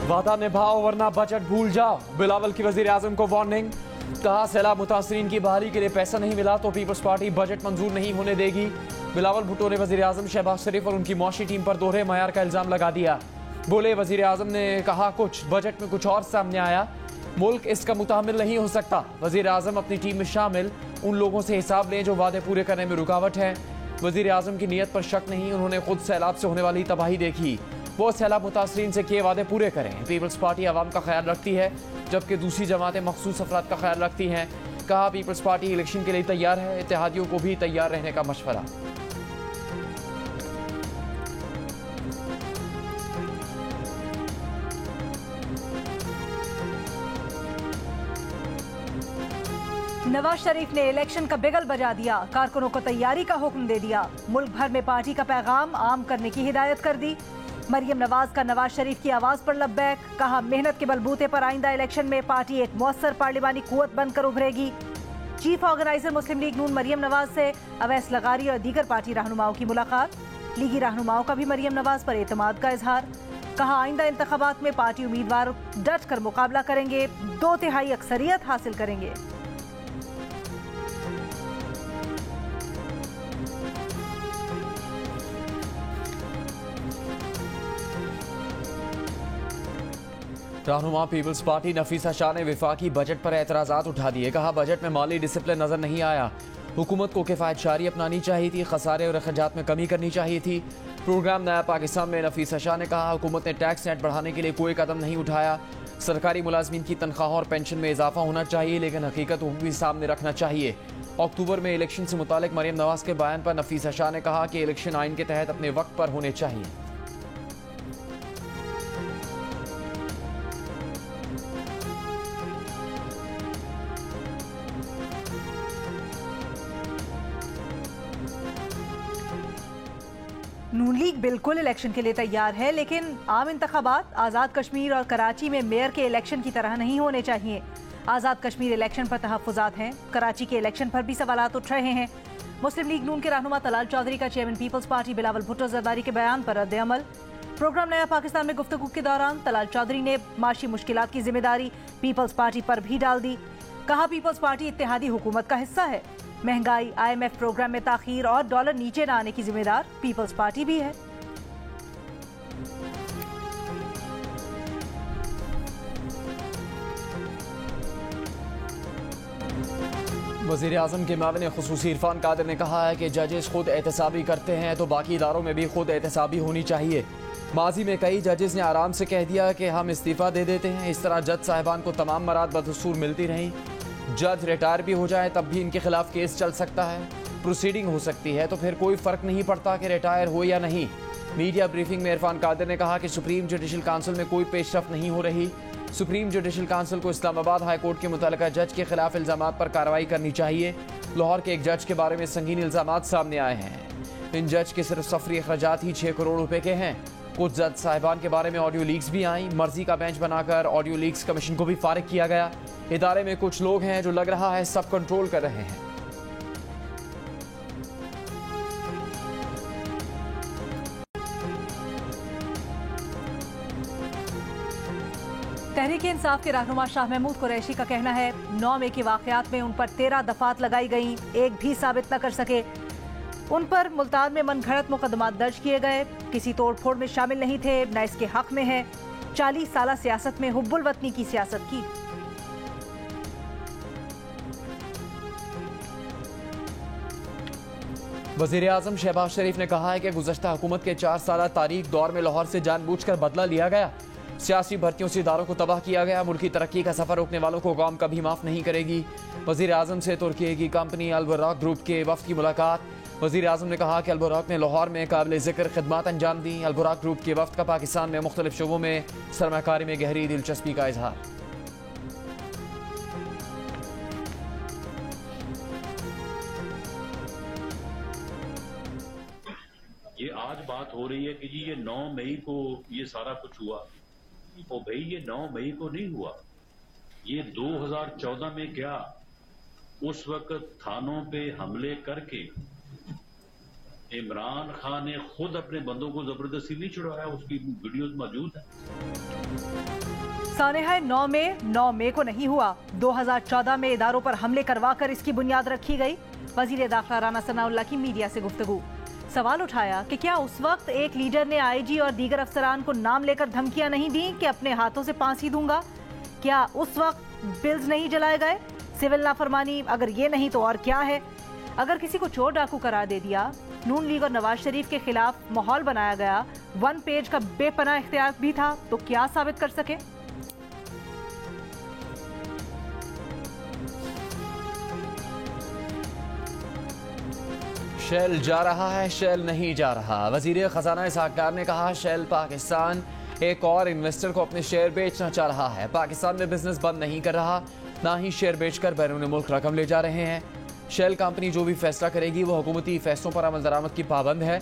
वादा निभाओ वरना बजट भूल जाओ, बिलावल की वजीर आजम को वार्निंग। कहा सैलाब मुतासरीन की बहाली के लिए पैसा नहीं मिला तो पीपल्स पार्टी बजट मंजूर नहीं होने देगी। बिलावल भुट्टो ने वजीर आजम शहबाज शरीफ और उनकी मुआशी टीम पर दोहरे मयार का इल्जाम लगा दिया। बोले वजीर आजम ने कहा कुछ, बजट में कुछ और सामने आया। मुल्क इसका मुताहमिल नहीं हो सकता। वजीर आजम अपनी टीम में शामिल उन लोगों से हिसाब लें जो वादे पूरे करने में रुकावट है। वजीर आजम की नीयत पर शक नहीं, उन्होंने खुद सैलाब से होने वाली तबाही देखी। वो सैलाब मुतासरीन से किए वादे पूरे करें। पीपल्स पार्टी आवाम का ख्याल रखती है जबकि दूसरी जमातें मखसूस अफराद का ख्याल रखती हैं। कहा पीपल्स पार्टी इलेक्शन के लिए तैयार है, इत्तेहादियों को भी तैयार रहने का मशवरा। नवाज शरीफ ने इलेक्शन का बिगल बजा दिया, कारकुनों को तैयारी का हुक्म दे दिया। मुल्क भर में पार्टी का पैगाम आम करने की हिदायत कर दी। मरियम नवाज का नवाज शरीफ की आवाज पर लब्बैक। कहा मेहनत के बलबूते पर आइंदा इलेक्शन में पार्टी एक मौसर पार्लिमानी कुव्वत बनकर उभरेगी। चीफ ऑर्गेनाइजर मुस्लिम लीग नून मरियम नवाज से अवैस लगारी और दीगर पार्टी रहनुमाओं की मुलाकात। लीगी रहनुमाओं का भी मरियम नवाज पर एतमाद का इजहार। कहा आइंदा इंतखाबात में पार्टी उम्मीदवार डट कर मुकाबला करेंगे, 2/3 अक्सरियत हासिल करेंगे। रहनुमा पीपल्स पार्टी नफीसा शाह ने विफाकी बजट पर एतराज़ात उठा दिए। कहा बजट में माली डिसिप्लिन नजर नहीं आया। हुकूमत को किफ़ायत शारी अपनानी चाहिए थी, खसारे और अखराजात में कमी करनी चाहिए थी। प्रोग्राम नया पाकिस्तान में नफीसा शाह ने कहा हुकूमत ने टैक्स नेट बढ़ाने के लिए कोई कदम नहीं उठाया। सरकारी मुलाजमीन की तनख्वाह और पेंशन में इजाफा होना चाहिए लेकिन हकीकत भी सामने रखना चाहिए। अक्टूबर में इलेक्शन से मुतालिक मरियम नवाज के बयान पर नफीसा शाह ने कहा कि इलेक्शन आइन के तहत अपने वक्त पर होने चाहिए। नून लीग बिल्कुल इलेक्शन के लिए तैयार है लेकिन आम इंतखाबात आज़ाद कश्मीर और कराची में मेयर के इलेक्शन की तरह नहीं होने चाहिए। आज़ाद कश्मीर इलेक्शन पर तहफ़्फ़ुज़ात हैं, कराची के इलेक्शन पर भी सवालात उठ रहे हैं। मुस्लिम लीग नून के रहनुमा तलाल चौधरी का chairman people's party Bilawal Bhutto Zardari के बयान पर रद्द अमल। प्रोग्राम नया पाकिस्तान में गुफ्तगू के दौरान तलाल चौधरी ने माशी मुश्किलात की जिम्मेदारी पीपल्स पार्टी पर भी डाल दी। कहा पीपल्स पार्टी इत्तेहादी हुकूमत का हिस्सा है। महंगाई, IMF प्रोग्राम में ताखीर और डॉलर नीचे न आने की जिम्मेदार पीपल्स पार्टी भी है। वज़ीर आज़म के माविन ख़ुसूसी इरफान कादिर ने कहा है कि जजेस खुद एहतसाबी करते हैं तो बाकी इदारों में भी खुद एहतसाबी होनी चाहिए। माजी में कई जजेस ने आराम से कह दिया कि हम इस्तीफ़ा दे देते हैं। इस तरह जज साहिबान को तमाम मराद बदस्तूर मिलती रहीं। जज रिटायर भी हो जाए तब भी इनके खिलाफ केस चल सकता है, प्रोसीडिंग हो सकती है, तो फिर कोई फ़र्क नहीं पड़ता कि रिटायर हो या नहीं। मीडिया ब्रीफिंग में इरफान कादिर ने कहा कि सुप्रीम जुडिशल काउंसिल में कोई पेशरफ नहीं हो रही। सुप्रीम जुडिशल काउंसिल को इस्लामाबाद हाई कोर्ट के मुतल्लिका जज के खिलाफ इल्ज़ामात पर कार्रवाई करनी चाहिए। लाहौर के एक जज के बारे में संगीन इल्ज़ामात सामने आए हैं। इन जज के सिर्फ सफरी अखराजात ही 6 करोड़ रुपए के हैं। कुछ जज साहिबान के बारे में ऑडियो लीक्स भी आई। मर्जी का बेंच बनाकर ऑडियो लीक्स कमीशन को भी फारिग किया गया। इदारे में कुछ लोग हैं जो लग रहा है सब कंट्रोल कर रहे हैं। तहरीक इंसाफ के रहनुमा शाह महमूद कुरैशी का कहना है 9 मई के वाकयात में उन पर 13 दफात लगाई गई, एक भी साबित न कर सके। उन पर मुल्तान में मनगढ़ंत मुकदमात दर्ज किए गए, किसी तोड़ फोड़ में शामिल नहीं थे, न इसके हक में है। 40 साल सियासत में हुब्बुल वतनी की सियासत की। वज़ीर आज़म शहबाज शरीफ ने कहा है कि गुज़श्ता हुकूमत के 4 साल तारीख दौर में लाहौर से जानबूझकर बदला लिया गया। सियासी भर्तियों से इदारों को तबाह किया गया। मुल्की तरक्की का सफर रोकने वालों को कौम कभी माफ नहीं करेगी। वज़ीर आज़म से तुर्की की कंपनी अल-बुराक ग्रुप के वफ़द की मुलाकात। वज़ीर आज़म ने कहा कि अल-बुराक ने लाहौर में काबिल ज़िक्र खिदमात अंजाम दी। अल-बुराक ग्रुप के वफ़द का पाकिस्तान में मुख्तलिफ शोबों में सरमाकारी में गहरी दिलचस्पी का इजहार। ये आज बात हो रही है कि जी ये 9 मई को ये सारा कुछ हुआ। ओ भाई ये 9 मई को नहीं हुआ, ये 2014 में क्या उस वक्त थानों पे हमले करके इमरान खान ने खुद अपने बंदों को जबरदस्ती नहीं छुड़वाया, उसकी वीडियोस मौजूद है। सानेहा 9 मई को नहीं हुआ, 2014 में इदारों पर हमले करवाकर इसकी बुनियाद रखी गई। वजीर दाखिला राना सनाउल्लाह की मीडिया से गुफ्तगू। सवाल उठाया कि क्या उस वक्त एक लीडर ने आईजी और दीगर अफसरान को नाम लेकर धमकियां नहीं दी कि अपने हाथों से फांसी दूंगा? क्या उस वक्त बिल्स नहीं जलाए गए? सिविल नाफरमानी अगर ये नहीं तो और क्या है? अगर किसी को चोर डाकू करार दे दिया, नून लीग और नवाज शरीफ के खिलाफ माहौल बनाया गया, 1 पेज का बेपनाह इख्तियार भी था, तो क्या साबित कर सके? शेल जा रहा है, शेल नहीं जा रहा। वजीर खजाना इसहाक डार ने कहा, शेल पाकिस्तान एक और इन्वेस्टर को अपने शेयर बेचना चाह रहा है। पाकिस्तान में बिजनेस बंद नहीं कर रहा, ना ही शेयर बेचकर बैरून मुल्क रकम ले जा रहे हैं। शेल कंपनी जो भी फैसला करेगी वो हुकूमती फैसलों पर अमल दरामद की पाबंद है।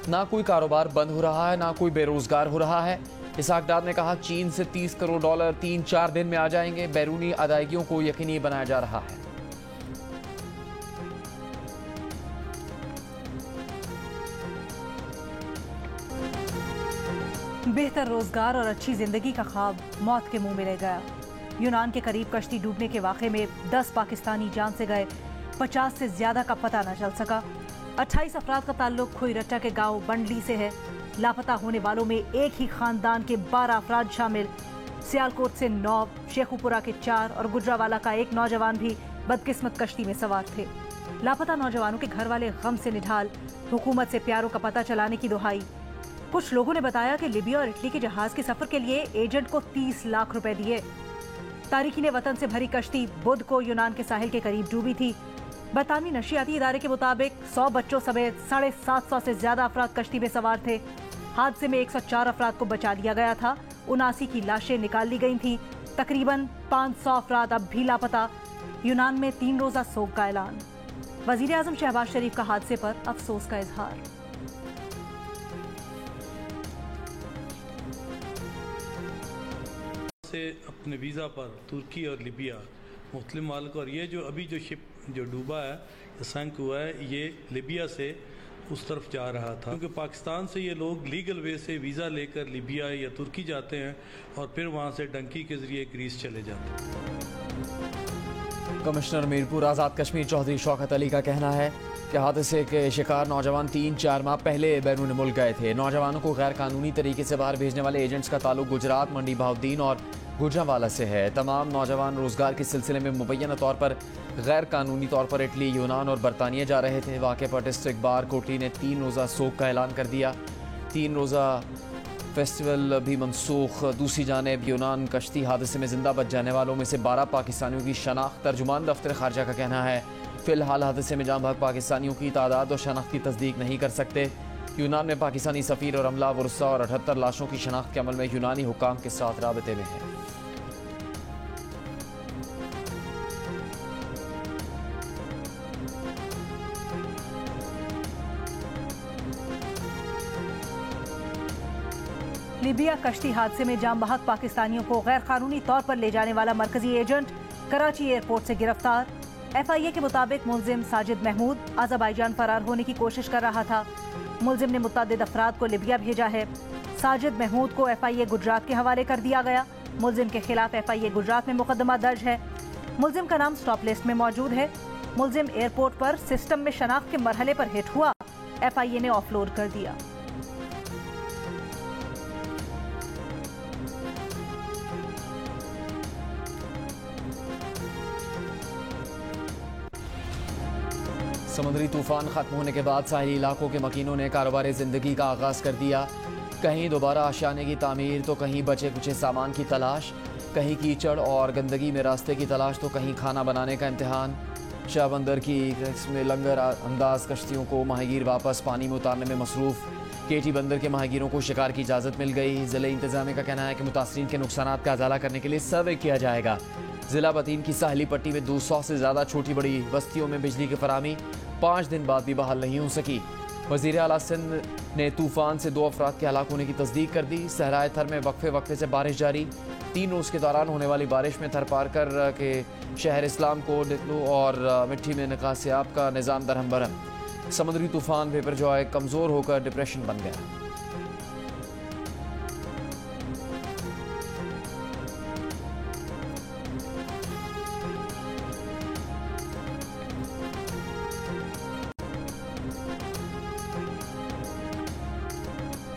ना कोई कारोबार बंद हो रहा है, ना कोई बेरोजगार हो रहा है। इसहाक डार ने कहा, चीन से $30 करोड़ 3-4 दिन में आ जाएंगे। बैरूनी अदायगियों को यकीनी बनाया जा रहा है। बेहतर रोजगार और अच्छी जिंदगी का ख्वाब मौत के मुंह में रह गया। यूनान के करीब कश्ती डूबने के वाक़े में 10 पाकिस्तानी जान से गए, 50 से ज्यादा का पता न चल सका। 28 अफराद का ताल्लुक खोईरट्टा के गांव बंडली से है। लापता होने वालों में एक ही खानदान के 12 अफराद शामिल। सियालकोट से 9, शेखुपुरा के 4 और गुजरावाला का एक नौजवान भी बदकिस्मत कश्ती में सवार थे। लापता नौजवानों के घर वाले गम से निढाल, हुकूमत से प्यारों का पता चलाने की दुहाई। कुछ लोगों ने बताया कि लिबिया और इटली के जहाज के सफर के लिए एजेंट को 30 लाख रुपए दिए। तारिकीन वतन से भरी कश्ती बुध को यूनान के साहिल के करीब डूबी थी। बरतानवी नशियाती इदारे के मुताबिक 100 बच्चों समेत 750 से ज्यादा अफराद कश्ती में सवार थे। हादसे में 104 अफराद को बचा लिया गया था। 79 की लाशें निकाल ली गई थीं। तकरीबन 500 अफराद अब भी लापता। यूनान में 3 रोजा सोग का ऐलान। वजीर आजम शहबाज शरीफ का हादसे पर अफसोस का इजहार। अपने वीज़ा पर तुर्की और लिबिया मुस्लिम मालिक, और ये जो अभी जो शिप जो डूबा है, संक हुआ है, ये लिबिया से उस तरफ जा रहा था। क्योंकि पाकिस्तान से ये लोग लीगल वे से वीज़ा लेकर लिबिया या तुर्की जाते हैं और फिर वहाँ से डंकी के ज़रिए ग्रीस चले जाते हैं। कमिश्नर मीरपुर आज़ाद कश्मीर चौधरी शौकत अली का कहना है कि हादसे के शिकार नौजवान 3-4 माह पहले बैरून मुल्क गए थे। नौजवानों को गैर कानूनी तरीके से बाहर भेजने वाले एजेंट्स का ताल्लुक गुजरात, मंडी बहाउद्दीन और गुजरावाला से है। तमाम नौजवान रोजगार के सिलसिले में मुबैना तौर पर गैर कानूनी तौर पर इटली, यूनान और बरतानिया जा रहे थे। वाक़े पर डिस्ट्रिक्ट बार कोटली ने 3 रोज़ा सोग का ऐलान कर दिया। 3 रोज़ा फेस्टिवल भी मनसूख। दूसरी जानिब यूनान कश्ती हादसे में जिंदा बच जाने वालों में से 12 पाकिस्तानियों की शनाख्त। तर्जुमान दफ्तर खारजा का कहना है, फिलहाल हादसे में जाँ बहक पाकिस्तानियों की तादाद और शनाख्त की तस्दीक नहीं कर सकते। यूनान में पाकिस्तानी सफ़ीर और अमला वुरसा और 78 लाशों की शनाख्त के अमल में यूनानी हुकाम के साथ राबते में है। लिबिया कश्ती हादसे में जाम बहक पाकिस्तानियों को गैर कानूनी तौर पर ले जाने वाला मरकजी एजेंट कराची एयरपोर्ट से गिरफ्तार। FIA के मुताबिक मुलजिम साजिद महमूद अज़रबैजान फरार होने की कोशिश कर रहा था। मुलजिम ने मुतअद्दिद अफराद को लिबिया भेजा है। साजिद महमूद को FIA गुजरात के हवाले कर दिया गया। मुलजिम के खिलाफ FIA गुजरात में मुकदमा दर्ज है। मुलजिम का नाम स्टॉप लिस्ट में मौजूद है। मुलजिम एयरपोर्ट पर सिस्टम में शनाख्त के मरहले पर हिट हुआ, FIA ने ऑफलोड कर दिया। समुद्री तूफान खत्म होने के बाद साहिली इलाकों के मकीनों ने कारोबार ज़िंदगी का आगाज़ कर दिया। कहीं दोबारा आशियाने की तामीर तो कहीं बचे कुचे सामान की तलाश, कहीं कीचड़ और गंदगी में रास्ते की तलाश तो कहीं खाना बनाने का इम्तिहान। शाह बंदर की इसमें लंगर अंदाज कश्तियों को माहीगीर वापस पानी में उतारने में मसरूफ़। केटी बंदर के माहीगीरों को शिकार की इजाज़त मिल गई। ज़िला इंतज़ामिया का कहना है कि मुतासरीन के नुकसानात का अजाला करने के लिए सर्वे किया जाएगा। ज़िला बतीन की साहली पट्टी में 200 से ज़्यादा छोटी बड़ी बस्तियों में बिजली की फराहमी 5 दिन बाद भी बहाल नहीं हो सकी। वज़ीर आला सिंध ने तूफ़ान से 2 अफराद के हलाक होने की तस्दीक कर दी। सहराए थर में वक्फे वक्फे से बारिश जारी। 3 रोज़ के दौरान होने वाली बारिश में थरपारकर के शहर इस्लाम को डितलू और मिट्टी में निकासियाब का निज़ाम दरहम बरहम। समुद्री तूफान पेपरजॉय कमजोर होकर डिप्रेशन बन गया।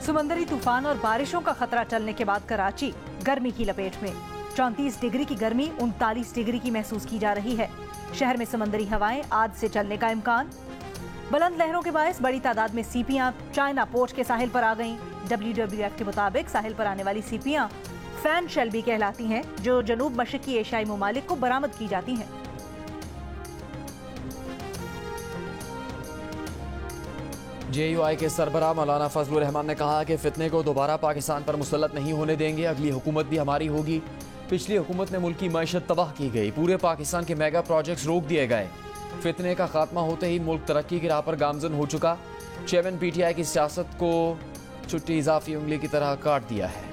समंदरी तूफान और बारिशों का खतरा टलने के बाद कराची गर्मी की लपेट में। 34 डिग्री की गर्मी 39 डिग्री की महसूस की जा रही है। शहर में समंदरी हवाएं आज से चलने का इम्कान। बुलंद लहरों के बायस बड़ी तादाद में सीपियां चाइना पोर्ट के साहिल पर आ गईं। WWF के मुताबिक साहिल पर आने वाली सीपियां फैन शेल्बी कहलाती हैं, जो जनूब मशरकी एशियाई ममालिक को बरामद की जाती हैं। JUI के सरबराह मौलाना फजलुर रहमान ने कहा कि फितने को दोबारा पाकिस्तान पर मुसल्लत नहीं होने देंगे। अगली हुकूमत भी हमारी होगी। पिछली हुकूमत में मुल्क की मईशत तबाह की गई। पूरे पाकिस्तान के मेगा प्रोजेक्ट्स रोक दिए गए। फितने का खात्मा होते ही मुल्क तरक्की की राह पर गामजन हो चुका। चेयरमैन PTI की सियासत को छुट्टी इजाफी उंगली की तरह काट दिया है।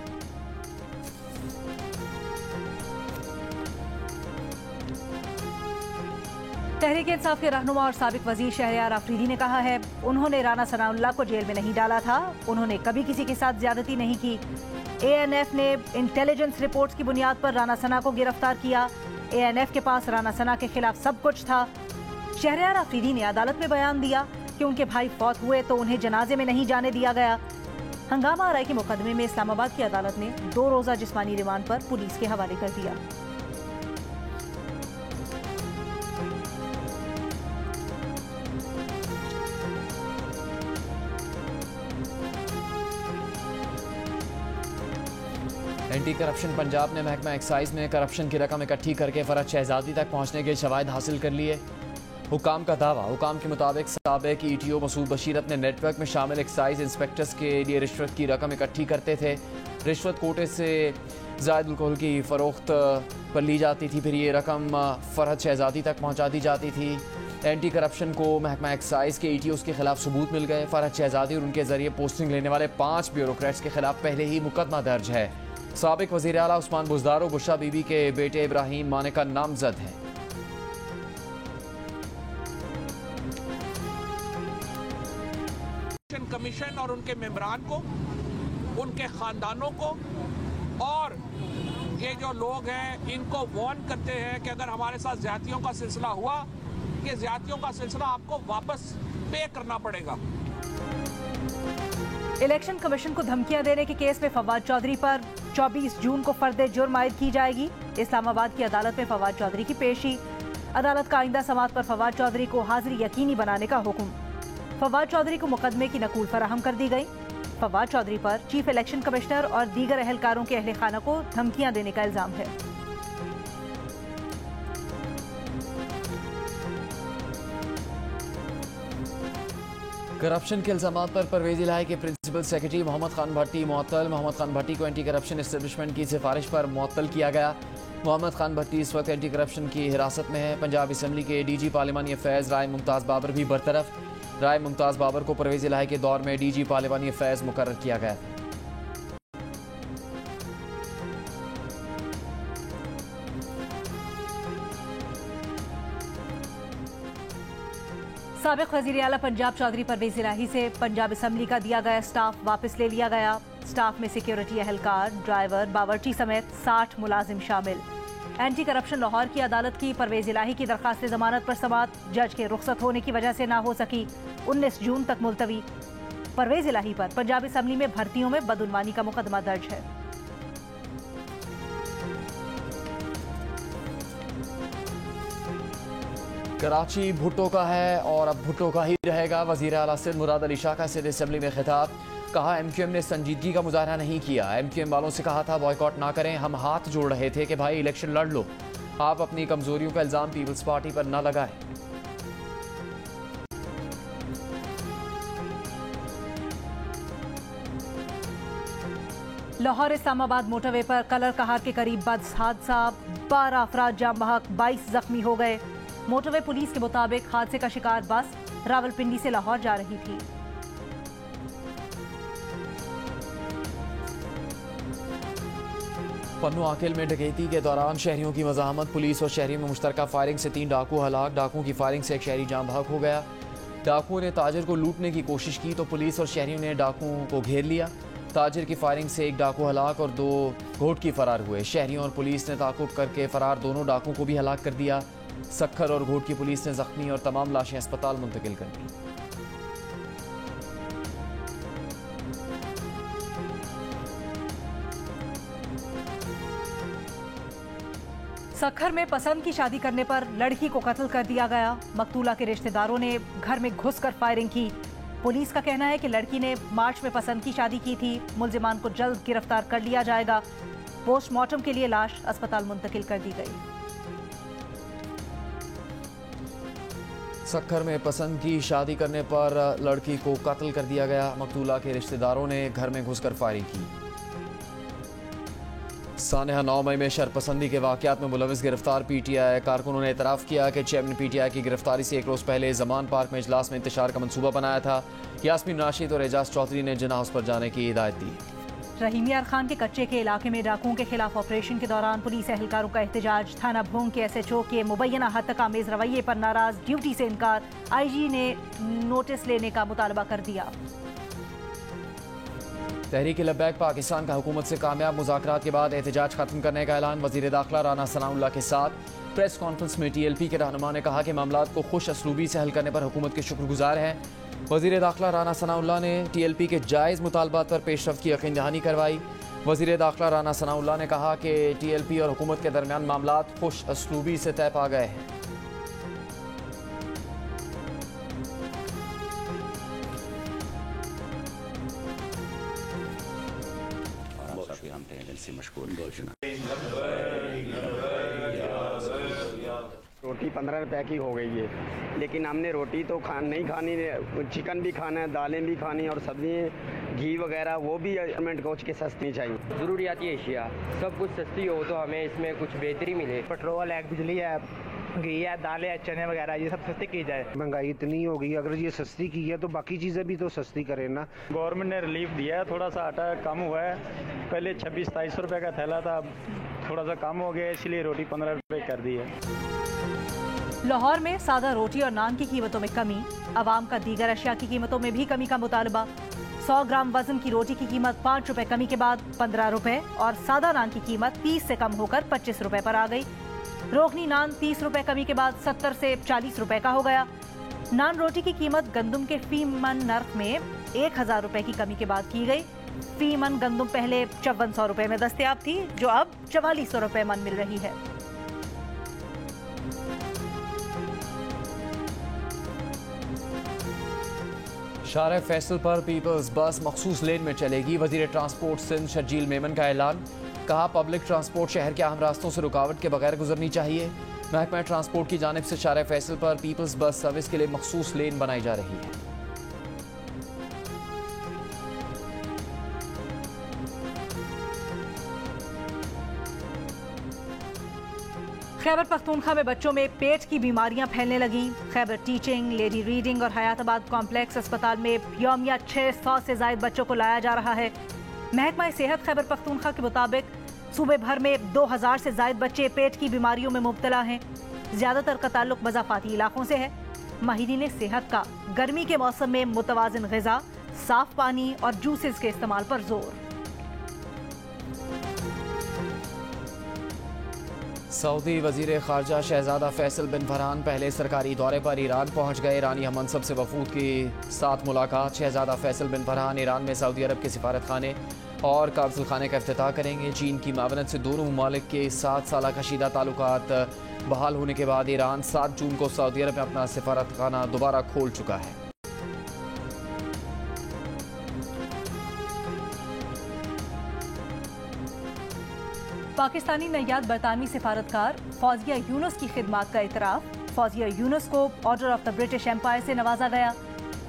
तहरीक इंसाफ के रहनुमा और साबिक वजीर शहरयार आफरीदी ने कहा है, उन्होंने राना सनाउल्लाह को जेल में नहीं डाला था। उन्होंने कभी किसी के साथ ज्यादती नहीं की। ANF ने इंटेलिजेंस रिपोर्ट्स की बुनियाद पर राना सना को गिरफ्तार किया। ANF के पास राना सना के खिलाफ सब कुछ था। शहरयार आफरीदी ने अदालत में बयान दिया कि उनके भाई फौत हुए तो उन्हें जनाजे में नहीं जाने दिया गया। हंगामा आराई के मुकदमे में इस्लामाबाद की अदालत ने 2 रोजा जिस्मानी रिमांड पर पुलिस के हवाले कर दिया। एंटी करप्शन पंजाब ने महकमा एक्साइज में करप्शन की रकम इकट्ठी करके फरहत शहजादी तक पहुंचने के शवाहिद हासिल कर लिए। हुकाम का दावा। हुकाम के मुताबिक साबिक ETO मसूद बशीर अपने नेटवर्क में शामिल एक्साइज इंस्पेक्टर्स के लिए रिश्वत की रकम इकट्ठी करते थे। रिश्वत कोटे से ज़ायद अल्कोहल की फ़रोख्त पर ली जाती थी, फिर ये रकम फरहत शहजादी तक पहुँचा दी जाती थी। एंटी करप्शन को महकमा एक्साइज के ETOs के खिलाफ सबूत मिल गए। फरहत शहजादी और उनके जरिए पोस्टिंग लेने वाले 5 ब्यूरोक्रेट्स के खिलाफ पहले ही मुकदमा दर्ज है। साबिक वज़ीर आला उस्मान बुज़दार बुशरा बीबी के बेटे इब्राहिम मानेका नामजद हैं। कमीशन और उनके मेंबरान को, उनके खानदानों को और ये जो लोग हैं इनको वार्न करते हैं कि अगर हमारे साथ ज्यादतियों का सिलसिला हुआ, ये ज्यादतियों का सिलसिला आपको वापस पे करना पड़ेगा। इलेक्शन कमीशन को धमकियां देने के केस में फवाद चौधरी पर 24 जून को फर्द जुर्म आयद की जाएगी। इस्लामाबाद की अदालत में फवाद चौधरी की पेशी। अदालत का आइंदा समाअत पर फवाद चौधरी को हाजिरी यकीनी बनाने का हुक्म। फवाद चौधरी को मुकदमे की नकूल फराहम कर दी गई। फवाद चौधरी पर चीफ इलेक्शन कमिश्नर और दीगर अहलकारों के अहले खाना को धमकियां देने का इल्जाम है। करप्शन के इल्जामात पर परवेज इलाही के प्रिंसिपल सेक्रेटरी मोहम्मद खान भट्टी मुअत्तल। मोहम्मद खान भट्टी को एंटी करप्शन एस्टेब्लिशमेंट की सिफारिश पर मुअत्तल किया गया। मोहम्मद खान भट्टी इस वक्त एंटी करप्शन की हिरासत में है। पंजाब असम्बली के DG पार्लिमानी अफेयर्स राय मुमताज़ बाबर भी बरतरफ। राय मुमताज़ बाबर को परवेज इलाही के दौर में DG पार्लिमानी अफेयर्स मुकर्रर किया गया। साबिक वज़ीर आला पंजाब चौधरी परवेज इलाही से पंजाब असम्बली का दिया गया स्टाफ वापस ले लिया गया। स्टाफ में सिक्योरिटी एहलकार, ड्राइवर, बावर्ची समेत 60 मुलाजिम शामिल। एंटी करप्शन लाहौर की अदालत की परवेज इलाही की दरखास्त जमानत पर समाअत जज के रुखसत होने की वजह से ना हो सकी, 19 जून तक मुलतवी। परवेज इलाही पर पंजाब असम्बली में भर्तियों में बदउनवानी का मुकदमा दर्ज है। कराची भुट्टो का है और अब भुट्टो का ही रहेगा। वज़ीर आला सिंध मुराद अली शाह का सिंध असम्बली में खिताब। कहा MQM ने संजीदगी का मुजाहरा नहीं किया। MQM वालों से कहा था बॉयकॉट ना करें। हम हाथ जोड़ रहे थे कि भाई इलेक्शन लड़ लो। आप अपनी कमजोरियों का इल्जाम पीपल्स पार्टी पर ना लगाएं। लाहौर इस्लामाबाद मोटरवे पर कलर कहार के करीब बस हादसा, 12 अफराद जाम बहक, 22 जख्मी हो गए। मोटरवे पुलिस के मुताबिक हादसे का शिकार बस रावलपिंडी से लाहौर जा रही थी। पन्नू आकिल में डकैती के दौरान शहरियों की मज़ाहमत। पुलिस और शहरी में मुश्तरका फायरिंग से 3 डाकू हलाक। डाकुओं की फायरिंग से एक शहरी जाम बहक हो गया। डाकुओं ने ताजिर को लूटने की कोशिश की तो पुलिस और शहरियों ने डाकुओं को घेर लिया। ताजिर की फायरिंग से एक डाकू हलाक और 2 घोटकी फरार हुए। शहरियों और पुलिस ने ताकुब करके फरार दोनों डाकुओं को भी हलाक कर दिया। सक्खर और घोटकी पुलिस ने जख्मी और तमाम लाशें अस्पताल मुंतकिल कर दी। सक्खर में पसंद की शादी करने पर लड़की को कत्ल कर दिया गया। मकतूला के रिश्तेदारों ने घर में घुसकर फायरिंग की। पुलिस का कहना है कि लड़की ने मार्च में पसंद की शादी की थी। मुलजिमान को जल्द गिरफ्तार कर लिया जाएगा। पोस्टमार्टम के लिए लाश अस्पताल मुंतकिल कर दी गई। सक्खर में पसंद की शादी करने पर लड़की को कत्ल कर दिया गया। मकतूला के रिश्तेदारों ने घर में घुसकर फायरिंग की। सानेहा 9 मई में शरपसंदी के वाकयात में मुलविस गिरफ्तार पीटीआई कारकुनों ने एतराफ़ किया कि चेयरमैन पीटीआई की गिरफ्तारी से 1 रोज़ पहले जमान पार्क में इजलास में इंतशार का मंसूबा बनाया था। यास्मीन राशिद और एजाज चौधरी ने जिन्ना हाउस पर जाने की हिदायत दी। रहीम यार खान के कच्चे के इलाके में डाकुओं के खिलाफ ऑपरेशन के दौरान पुलिस एहलकारों का एहतजाज। थाना भोंग के SHO के मुबैना हद तक आमेज रवैये पर नाराज, ड्यूटी से इनकार। IG ने नोटिस लेने का मुतालबा कर दिया। तहरीक लब्बैक पाकिस्तान का हुकूमत से कामयाब मुज़ाकरात के बाद एहतजाज खत्म करने का ऐलान। वज़ीर दाखिला राना सनाउल्लाह के साथ प्रेस कॉन्फ्रेंस में TLP के रहनुमा ने कहा कि मामलात को खुश असलूबी से हल करने पर हुकूमत के शुक्रगुजार हैं। वज़ीर दाखिला राना सनाउल्लाह ने TLP के जायज़ मुतालबात पर पेशरफ्त की यकीन दहानी करवाई। वज़ीर दाखिला राना सनाउल्लाह ने कहा कि TLP और हुकूमत के दरमियान मामलात खुश असलूबी से तय पा गए हैं। रोटी 15 रुपए की हो गई है, लेकिन हमने रोटी तो नहीं खानी, चिकन भी खाना है, दालें भी खानी और सब्जी, घी वगैरह वो भी गवर्नमेंट को के सस्ती चाहिए। ज़रूरियाती अशिया सब कुछ सस्ती हो तो हमें इसमें कुछ बेहतरी मिले। पेट्रोल है, बिजली है, घी है, दालें है, चने वगैरह ये सब सस्ती की जाए। महंगाई इतनी हो गई, अगर ये सस्ती की है तो बाकी चीज़ें भी तो सस्ती करें ना। गवर्नमेंट ने रिलीफ दिया है, थोड़ा सा आटा कम हुआ है। पहले 26-27 रुपये का थैला था, थोड़ा सा कम हो गया, इसलिए रोटी 15 रुपये कर दी है। लाहौर में सादा रोटी और नान की कीमतों में कमी। अवाम का दीगर अशिया की कीमतों में भी कमी का मुतालबा। 100 ग्राम वजन की रोटी की कीमत 5 रुपए कमी के बाद 15 रुपए और सादा नान की कीमत 30 से कम होकर 25 रुपए पर आ गई। रोगनी नान 30 रुपए कमी के बाद 70 से 40 रुपए का हो गया। नान रोटी की कीमत गंदुम के फी मन नर्ख में 1000 रुपए की कमी के बाद की गई। फी मन गंदुम पहले 5400 रुपए में दस्तयाब थी, जो अब 4400 रुपए मन मिल रही है। शारे फैसल पर पीपल्स बस मखसूस लेन में चलेगी। वजीर ट्रांसपोर्ट सिंध शर्जील मेमन का ऐलान। कहा पब्लिक ट्रांसपोर्ट शहर के अहम रास्तों से रुकावट के बगैर गुजरनी चाहिए। महकमा ट्रांसपोर्ट की जानिब से शारे फैसल पर पीपल्स बस सर्विस के लिए मखसूस लेन बनाई जा रही है। खैबर पख्तूनख्वा में बच्चों में पेट की बीमारियां फैलने लगी। खैबर टीचिंग, लेडी रीडिंग और हयाताबाद कॉम्प्लेक्स अस्पताल में यौमिया 600 से ज्यादा बच्चों को लाया जा रहा है। महकमा सेहत खैबर पख्तूनख्वा के मुताबिक सूबे भर में 2000 से ज्यादा बच्चे पेट की बीमारियों में मुब्तला हैं। ज्यादातर का ताल्लुक मज़ाफ़ाती इलाकों से है। माहिरीन सेहत का गर्मी के मौसम में मुतवाज़िन ग़िज़ा, साफ पानी और जूसेस के इस्तेमाल पर जोर। सऊदी वजीर खारजा शहजादा फैसल बिन फरहान पहले सरकारी दौरे पर ईरान पहुंच गए। ईरानी हममनसब से वफूद की साथ मुलाकात। शहजादा फैसल बिन फरहान ईरान में सऊदी अरब के सिफारत खाने और काबुल खाने का इफ्तिताह करेंगे। चीन की मावनत से दोनों ममालिक के 7 साल कशीदा ताल्लुकात बहाल होने के बाद ईरान 7 जून को सऊदी अरब में अपना सिफारत खाना दोबारा खोल चुका है। पाकिस्तानी नैयाद बरतानवी सिफारतकार फौजिया यूनुस की खिदमात का इतराफ। फौजिया यूनुस को order of the British empire से नवाजा गया।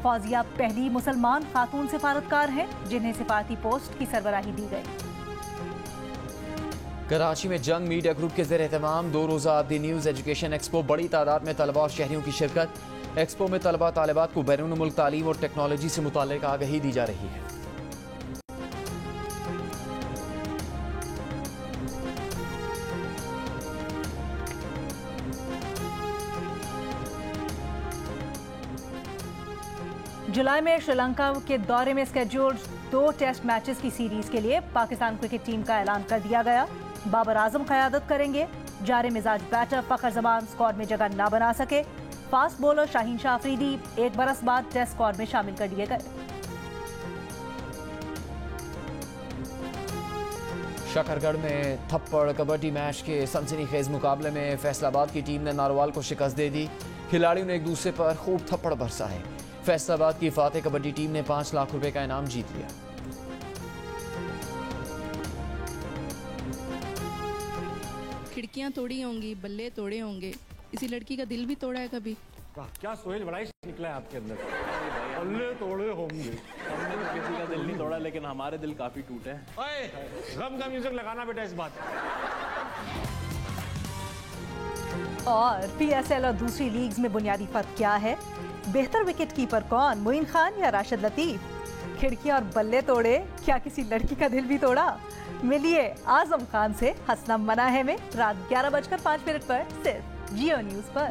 फौजिया पहली मुसलमान खातून सिफारतकार हैं जिन्हें सिफारती पोस्ट की सरबराही दी गई। कराची में जंग मीडिया ग्रुप के ज़ेर एहतमाम 2 रोज़ा द न्यूज़ एजुकेशन एक्सपो। बड़ी तादाद में तलबा और शहरियों की शिरकत। एक्सपो में तलबा तालिबात को बैरून मुल्क तालीम और टेक्नोलॉजी से मुताल्लिक़ आगाही दी जा रही है। जुलाई में श्रीलंका के दौरे में स्केड्यूल्ड 2 टेस्ट मैचेस की सीरीज के लिए पाकिस्तान क्रिकेट टीम का ऐलान कर दिया गया। बाबर आजम क़यादत करेंगे। जारे मिजाज बैटर फखर जमान स्क्वाड में जगह ना बना सके। फास्ट बॉलर शाहीन शाह अफरीदी 1 बरस बाद टेस्ट स्क्वाड में शामिल कर दिए गए। शकरगढ़ में थप्पड़ कबड्डी मैच के सनसनीखेज मुकाबले में फैसलाबाद की टीम ने नारोवाल को शिकस्त दे दी। खिलाड़ियों ने एक दूसरे पर खूब थप्पड़ बरसा है। फैसलाबाद की फातेह कबड्डी टीम ने 5 लाख रुपए का इनाम जीत लिया। खिड़कियां तोड़ी होंगी, बल्ले तोड़े होंगे, इसी लड़की का दिल भी तोड़ा है कभी? क्या सोहेल बड़ा ही निकला है आपके अंदर। बल्ले तोड़े होंगे। हमने तो किसी का दिल नहीं तोड़ा, लेकिन हमारे दिल काफी टूटे हैं। गम का म्यूजिक लगाना बेटा इस बात। और PSL और दूसरी लीग्स में बुनियादी फर्क क्या है? बेहतर विकेट कीपर कौन, मोइन खान या राशिद लतीफ? खिड़कियां और बल्ले तोड़े, क्या किसी लड़की का दिल भी तोड़ा? मिलिए आजम खान से हंसना मना है में रात 11:05 पर सिर्फ जियो न्यूज पर।